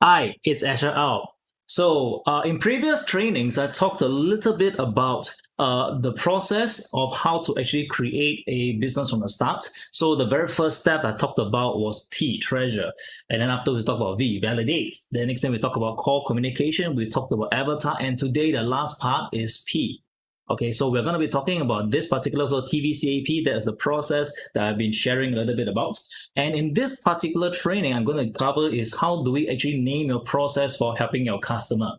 Hi, it's Asher Ao. In previous trainings, I talked a little bit about the process of how to actually create a business from the start. So, the very first step I talked about was T, treasure. And then after we talked about V, validate. The next thing we talk about core communication, we talked about avatar. And today, the last part is P. Okay, so we're going to be talking about this particular TVCAP. That is the process that I've been sharing a little bit about. And in this particular training, I'm going to cover is how do we actually name your process for helping your customer.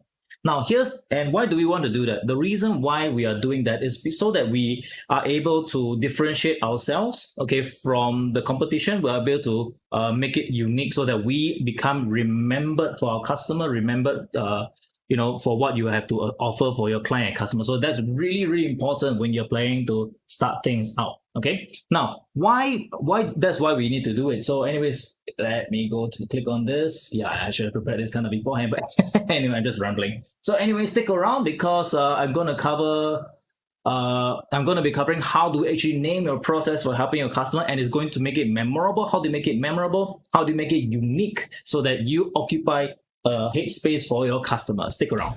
Now, and why do we want to do that? The reason why we are doing that is so that we are able to differentiate ourselves, okay, from the competition. We are able to make it unique so that we become remembered for our customer, remembered for what you have to offer for your client and customer. So that's really, really important when you're planning to start things out. Okay. Now, why that's why we need to do it. So anyways, let me go to click on this. Yeah, I should have prepared this kind of beforehand, but anyway, I'm just rambling. So anyway, stick around because I'm going to be covering how to actually name your process for helping your customer, and it's going to make it memorable. How do you make it memorable? How do you make it unique so that you occupy headspace for your customer? Stick around.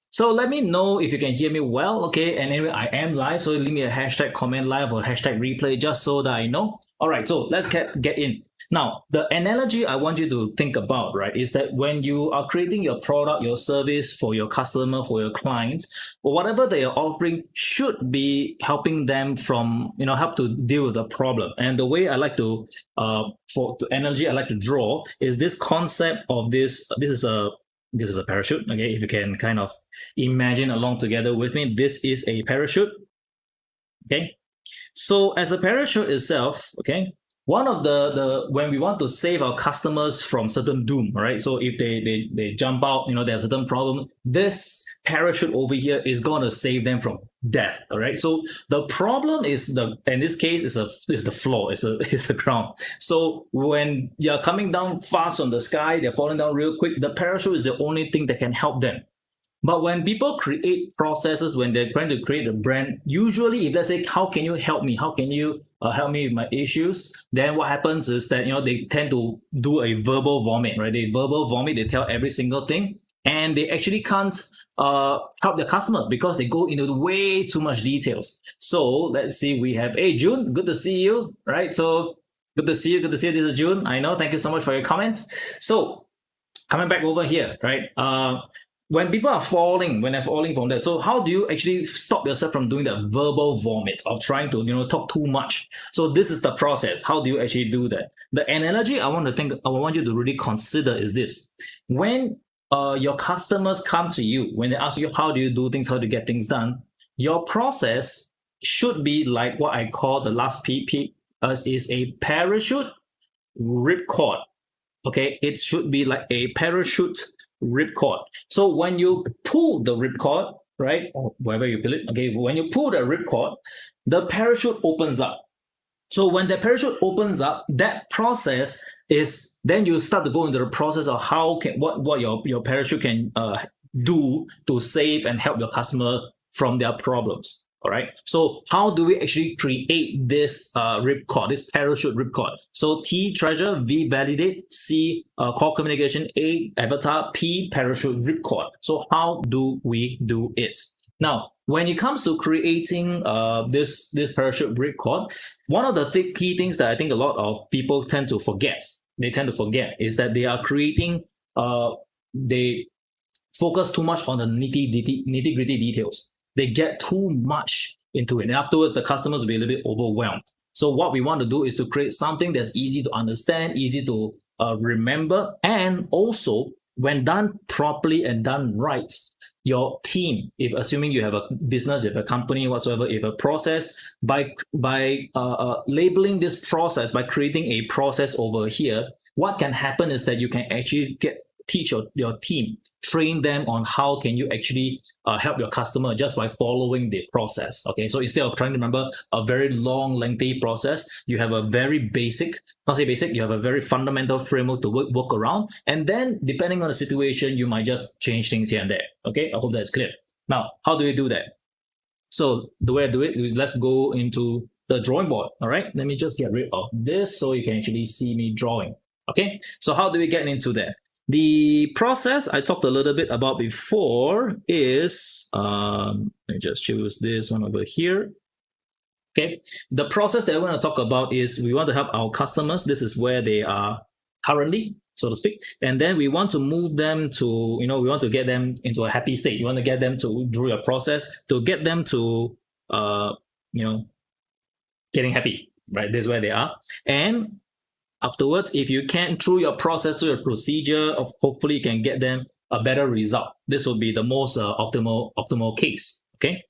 So let me know if you can hear me well, okay? And anyway, I am live, so leave me a hashtag comment live or hashtag replay just so that I know. All right, so let's get in. Now, the analogy I want you to think about, right, is that when you are creating your product, your service for your customer, for your clients, or whatever they are offering should be helping them from, help to deal with the problem. And the way I like to, for the analogy I like to draw is this concept of this is a parachute, okay? If you can kind of imagine along together with me, this is a parachute, okay? So as a parachute itself, okay, one of the when we want to save our customers from certain doom, right? So if they jump out, they have a certain problem, this parachute over here is going to save them from death. All right. So the problem is in this case is the floor, is the ground. So when you're coming down fast from the sky, they're falling down real quick, the parachute is the only thing that can help them. But when people create processes, when they're trying to create a brand, usually if let's say, how can you help me? How can you help me with my issues? Then what happens is that, they tend to do a verbal vomit, right? They verbal vomit, they tell every single thing, and they actually can't help their customer because they go into way too much details. So let's see, we have, hey, June, good to see you, right? So good to see you. This is June. I know. Thank you so much for your comments. So coming back over here, right? When people are falling from that, so how do you actually stop yourself from doing that verbal vomit of trying to talk too much? So this is the process. How do you actually do that? The analogy I want you to really consider is this: when your customers come to you, when they ask you how do you do things, how to get things done, your process should be like what I call the last P is a parachute ripcord. Okay, it should be like a parachute ripcord. So when you pull the ripcord, right, or wherever you pull it, okay, when you pull the ripcord, the parachute opens up. So when the parachute opens up, that process is then you start to go into the process of what your parachute can do to save and help your customer from their problems. All right. So how do we actually create this ripcord, this parachute ripcord? So T, treasure; V, validate; C, core communication; A, avatar; P, parachute ripcord. So how do we do it? Now, when it comes to creating this parachute ripcord, one of the key things that I think a lot of people tend to forget is that they are creating, they focus too much on the nitty-gritty details. They get too much into it. And afterwards, the customers will be a little bit overwhelmed. So what we want to do is to create something that's easy to understand, easy to remember. And also, when done properly and done right, your team, if assuming you have a business, you have a company, whatsoever, if a process, by labeling this process, by creating a process over here, what can happen is that you can actually teach your team, train them on how can you actually help your customer just by following the process. Okay, so instead of trying to remember a very long, lengthy process, you have a very you have a very fundamental framework to work around. And then depending on the situation, you might just change things here and there. Okay, I hope that's clear. Now, how do we do that? So the way I do it is let's go into the drawing board. All right, let me just get rid of this so you can actually see me drawing. Okay, so how do we get into that? The process I talked a little bit about before is, let me just choose this one over here. Okay, the process that I want to talk about is we want to help our customers. This is where they are currently, so to speak, and then we want to move them to, we want to get them into a happy state. You want to get them to do a process to get them to, getting happy, right? This is where they are. And afterwards, if you can, through your process, through your procedure, hopefully you can get them a better result. This will be the most optimal case. Okay.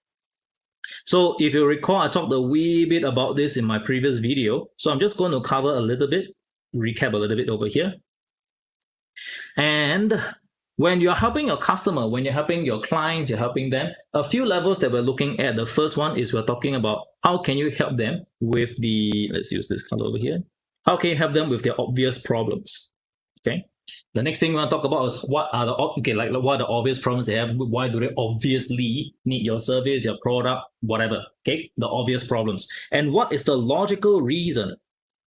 So if you recall, I talked a wee bit about this in my previous video. So I'm just going to cover a little bit, recap a little bit over here. And when you're helping your customer, when you're helping your clients, you're helping them, a few levels that we're looking at. The first one is we're talking about how can you help them with let's use this color over here. How can you help them with their obvious problems? Okay. The next thing we want to talk about is what are the obvious problems they have? Why do they obviously need your service, your product, whatever? Okay, the obvious problems. And what is the logical reason,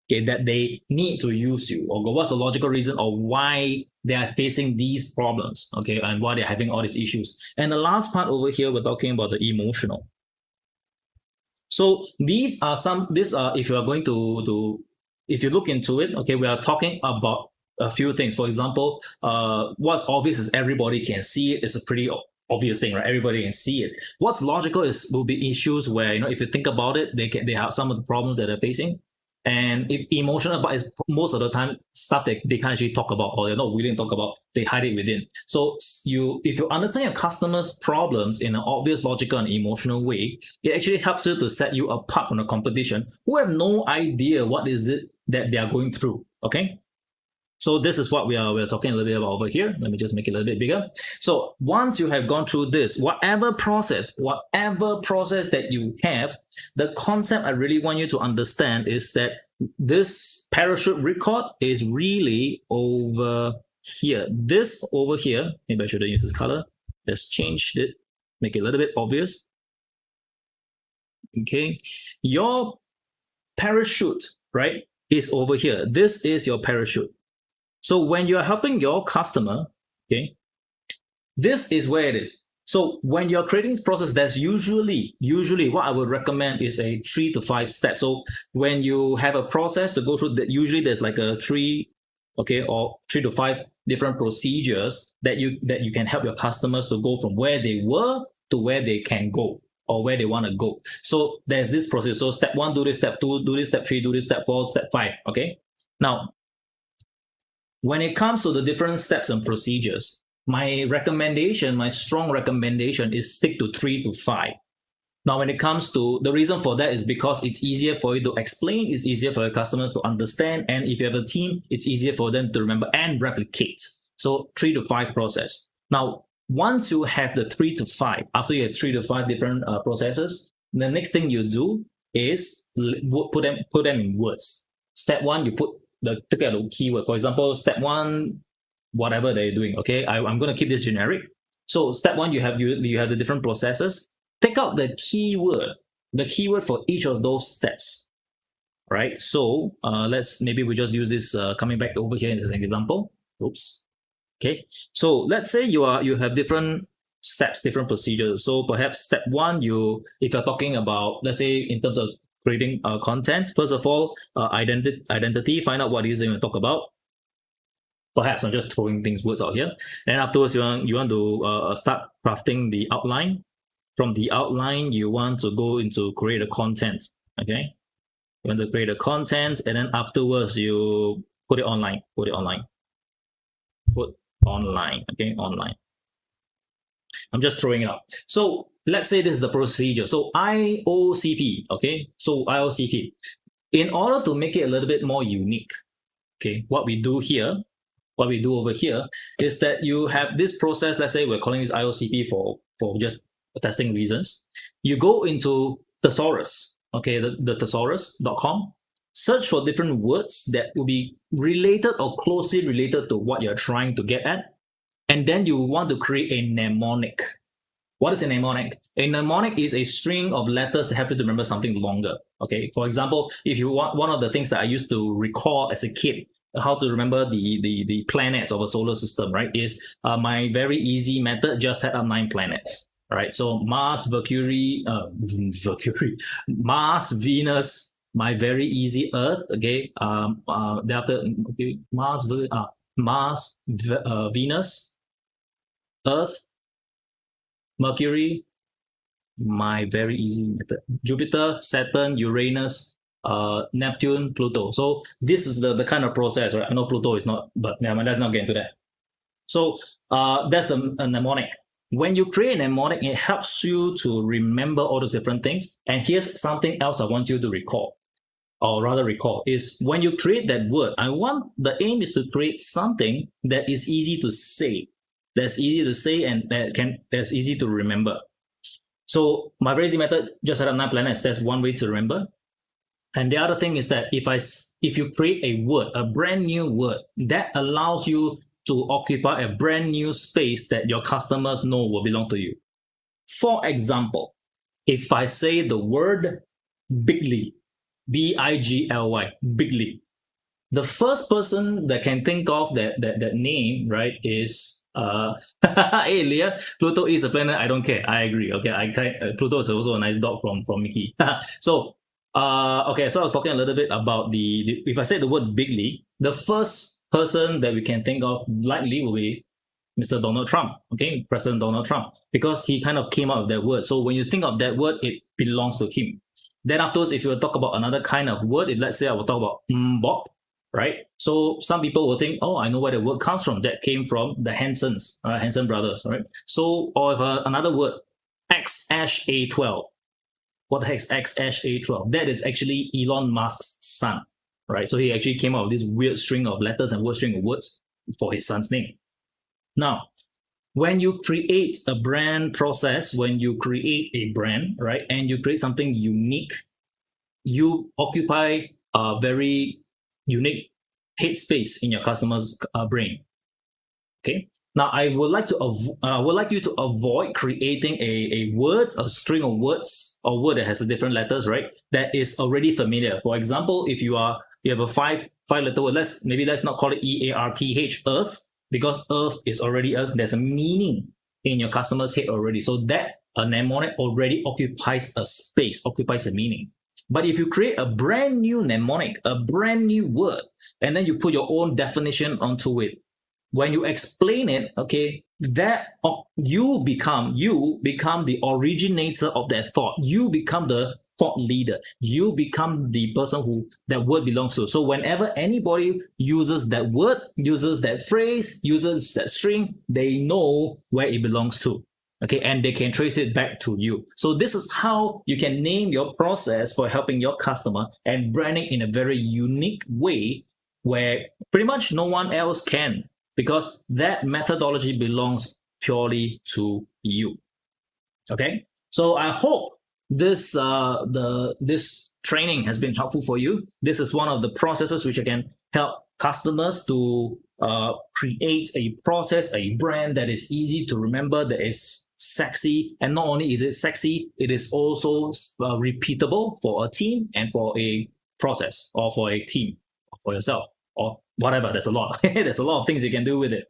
okay, that they need to use you? Or what's the logical reason of why they are facing these problems? Okay, and why they're having all these issues. And the last part over here, we're talking about the emotional. So these are if you are going to if you look into it, okay, we are talking about a few things. For example, what's obvious is everybody can see it. It's a pretty obvious thing, right? Everybody can see it. What's logical will be issues where, if you think about it, they have some of the problems that they're facing. And if emotional, but it's most of the time stuff that they can't actually talk about, or they're not willing to talk about, they hide it within. So if you understand your customers' problems in an obvious, logical, and emotional way, it actually helps you to set you apart from the competition who have no idea what is it that they are going through. Okay. So this is what we're talking a little bit about over here. Let me just make it a little bit bigger. So once you have gone through this, whatever process that you have, the concept I really want you to understand is that this parachute ripcord is really over here. This over here, maybe I shouldn't use this color. Let's change it, make it a little bit obvious. Okay, your parachute, right, is over here. This is your parachute. So when you're helping your customer, okay, this is where it is. So when you're creating this process, there's usually what I would recommend is a 3 to 5 steps. So when you have a process to go through, usually there's like a 3 to 5 different procedures that you can help your customers to go from where they were to where they can go, or where they want to go. So there's this process. So step 1, do this, step 2, do this, step 3, do this, step 4, step 5. Okay. Now, when it comes to the different steps and procedures, my strong recommendation is stick to 3 to 5. Now, when it comes to the reason for that is because it's easier for you to explain, it's easier for your customers to understand, and if you have a team, it's easier for them to remember and replicate. So 3 to 5 process. Now, once you have the 3 to 5, after you have 3 to 5 different processes, the next thing you do is put them in words. Step 1, you take out the keyword. For example, step 1, whatever they're doing. Okay, I'm going to keep this generic. So step 1, you have the different processes. Take out the keyword for each of those steps. Right. So maybe we just use this coming back over here as an example. Oops. Okay. So let's say you have different steps, different procedures. So perhaps step 1, if you're talking about, let's say in terms of creating content, first of all, identity, find out what it is that you want to talk about. Perhaps I'm just throwing words out here. Then afterwards, you want to start crafting the outline. From the outline, you want to go into create a content. Okay, you want to create a content, and then afterwards you put it online. Okay, online. I'm just throwing it out. So let's say this is the procedure. So IOCP. Okay, so IOCP. In order to make it a little bit more unique, okay, what we do over here is that you have this process. Let's say we're calling this IOCP for just testing reasons. You go into thesaurus, okay, the thesaurus.com, search for different words that will be related or closely related to what you're trying to get at, and then you want to create a mnemonic. What is a mnemonic? A mnemonic is a string of letters that help you to remember something longer. Okay, for example, if you want, one of the things that I used to recall as a kid, how to remember the planets of a solar system, right, is my very easy method: just set up 9 planets. Right, so Mars, Mercury, Mars, Venus, my very easy Earth. Okay, thereafter, okay, Mars, Venus, Earth, Mercury, my very easy method, Jupiter, Saturn, Uranus, Neptune, Pluto. So this is the kind of process, right? I know Pluto is not, but yeah, let's not get into that. So that's a mnemonic. When you create a mnemonic, it helps you to remember all those different things. And here's something else I want you to recall, or rather recall, is when you create that word, the aim is to create something that is easy to say, and that's easy to remember. So my very easy method, just set up 9 planets. That's one way to remember. And the other thing is that if you create a word, a brand new word, that allows you to occupy a brand new space that your customers know will belong to you. For example, if I say the word bigly, Bigly, bigly, the first person that can think of that name, right, is hey Leah, Pluto is a planet. I don't care. I agree. Okay, Pluto is also a nice dog from Mickey. So okay, so I was talking a little bit about if I say the word bigly, the first person that we can think of likely will be Mr. Donald Trump, okay, President Donald Trump, because he kind of came out with that word. So when you think of that word, it belongs to him. Then afterwards, if you talk about another kind of word, if let's say I will talk about Bob, right? So some people will think, oh, I know where the word comes from. That came from the Hansons, Hanson brothers, right? So, or if another word, XA12. What the heck is XA12? That is actually Elon Musk's son, right? So he actually came out with this weird string of letters and string of words for his son's name. Now, when you create a brand process, when you create a brand, right, and you create something unique, you occupy a very unique headspace in your customer's brain. Okay. Now, I would like you to avoid creating a word, a string of words, or word that has different letters, right? That is already familiar. For example, if you have a five letter word, let's not call it EARTH, Earth, because Earth is already Earth. There's a meaning in your customer's head already. So that a mnemonic already occupies a space, occupies a meaning. But if you create a brand new mnemonic, a brand new word, and then you put your own definition onto it, when you explain it, okay, that you become the originator of that thought. You become the thought leader. You become the person who that word belongs to. So whenever anybody uses that word, uses that phrase, uses that string, they know where it belongs to. Okay, and they can trace it back to you. So this is how you can name your process for helping your customer and branding in a very unique way where pretty much no one else can, because that methodology belongs purely to you. Okay, so I hope this training has been helpful for you. This is one of the processes which can help customers to create a process, a brand that is easy to remember, that is sexy, and not only is it sexy, it is also repeatable for a team and for a process, or for a team, or for yourself, or whatever. There's a lot. There's a lot of things you can do with it.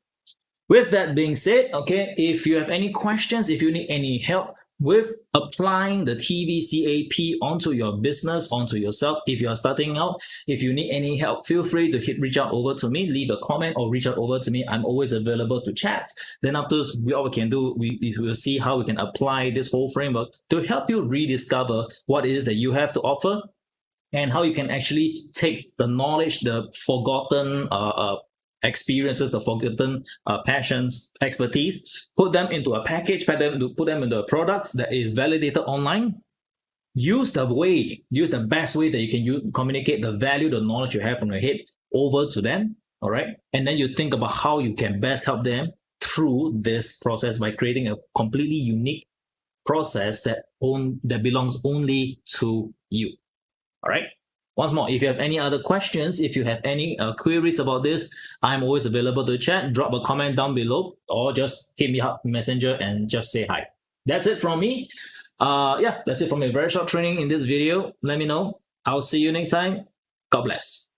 With that being said, okay, if you have any questions, if you need any help with applying the TVCAP onto your business, onto yourself, if you are starting out, if you need any help, feel free to reach out over to me, leave a comment or reach out over to me. I'm always available to chat. Then afterwards, all we can do, we will see how we can apply this whole framework to help you rediscover what it is that you have to offer, and how you can actually take the knowledge, the forgotten experiences, the forgotten passions, expertise, put them into a package, put them into a product that is validated online. Use the best way that you can communicate the value, the knowledge you have from your head over to them. All right. And then you think about how you can best help them through this process by creating a completely unique process that belongs only to you. All right. Once more, if you have any other questions, if you have any queries about this, I'm always available to chat. Drop a comment down below, or just hit me up Messenger and just say hi. that's it from me. Yeah, that's it from me. Very short training in this video. Let me know. I'll see you next time. God bless.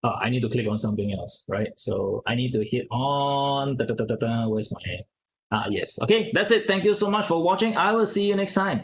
I need to click on something else, right? So I need to hit on, where's my, yes. Okay, that's it. Thank you so much for watching. I will see you next time.